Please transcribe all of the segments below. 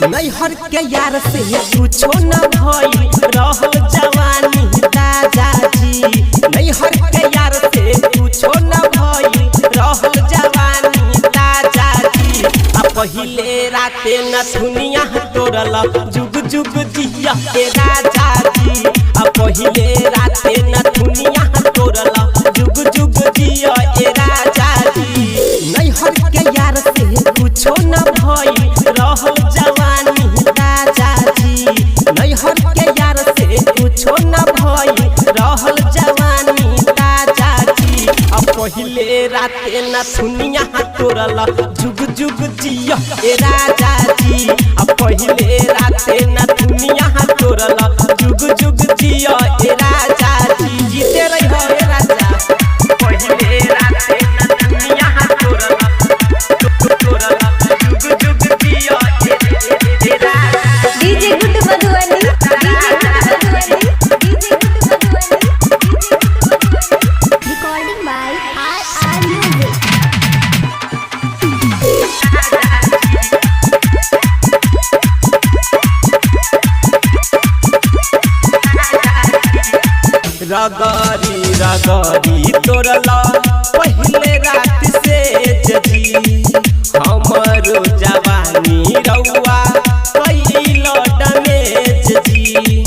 नैहर के यार से कुछो न भई रहल जवानी ताजा जी। नैहर के यार से कुछो न भई रहल जवानी ताजा जी। आ पहिले राते न दुनिया तोड़ल जुग जुग जिया के राजा जी। आ पहिले राते न दुनिया तोड़ल जुग जुग जिया के राजा जी। नैहर के यार से कुछो न भई रहल जवानी ताजा जी। नैहर के यार से कुछो न भई रहल जवानी ताजा जी। अब पहिले राते न दुनिया तोड़ल जुग जुग जिया ए राजा जी। अब पहिले राते न दुनिया तोड़ल जुग जुग जिया ए राजा जी। जीते रही हो ए राजा। पहिले राते न दुनिया तोड़ल जुग जुग जिया ए राजा। डीजे गुड Madhubani, recording by R music. रगरी रगरी तोड़ला पहले रात से जी। हमरो जवानी रउआ कैल डमेज जी।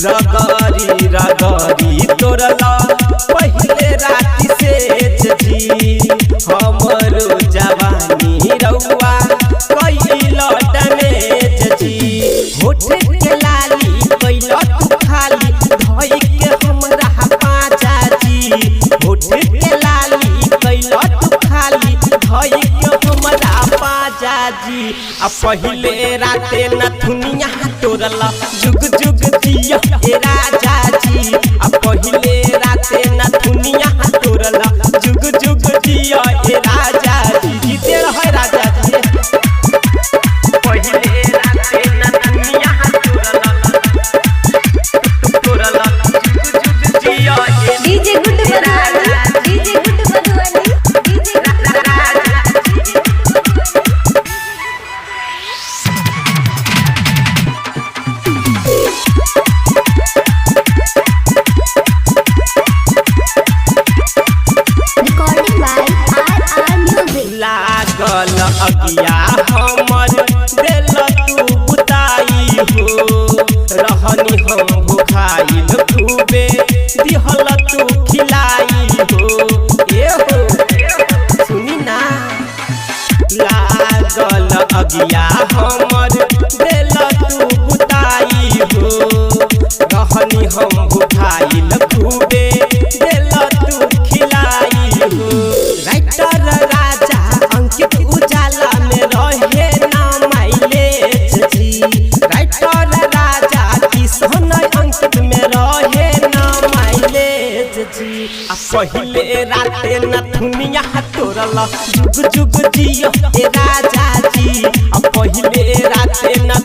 रगरी रगरी तोड़ला पहले रात से जी। हमरो जवानी रउआ कैल डमेज जी। होठ के लाली कैल तू खाली धोई के हमरा पाजा जी। होठ के लाली कैल तू खाली धोई के हमरा पाजा जी। आ पहिले राते न दुनिया तोड़ल जुग जुग जिया ए राजा जी। आ पहिले राते न दुनिया तोड़ल जुग जुग जिया ए राजा जी। जीते रहे राजा जी। पहिले राते न दुनिया तोड़ल जुग जुग जिया ए डीजे गुड मधुबनी, डीजे गुड Madhubani, DJ recording by R music. लागल अगिया हमर दिल तू बुताई हो। रहनी हम भुखाइल खूबे दिहल तू खिलाई हो। ए हो सुनी ना। लागल अगिया हमर दिल तू बुताई हो। रहनी हम भुखाइल खूबे दिल तू खिलाई हो। राइटर राजा अंकित उजाला में रहे ना माइलेज जी। राइटर राजा किशन अंकित में रहे ना माइलेज जी। आ पहिले राते न दुनिया तोड़ल जुग जुग जिया ए राजा जी। आ पहिले राते न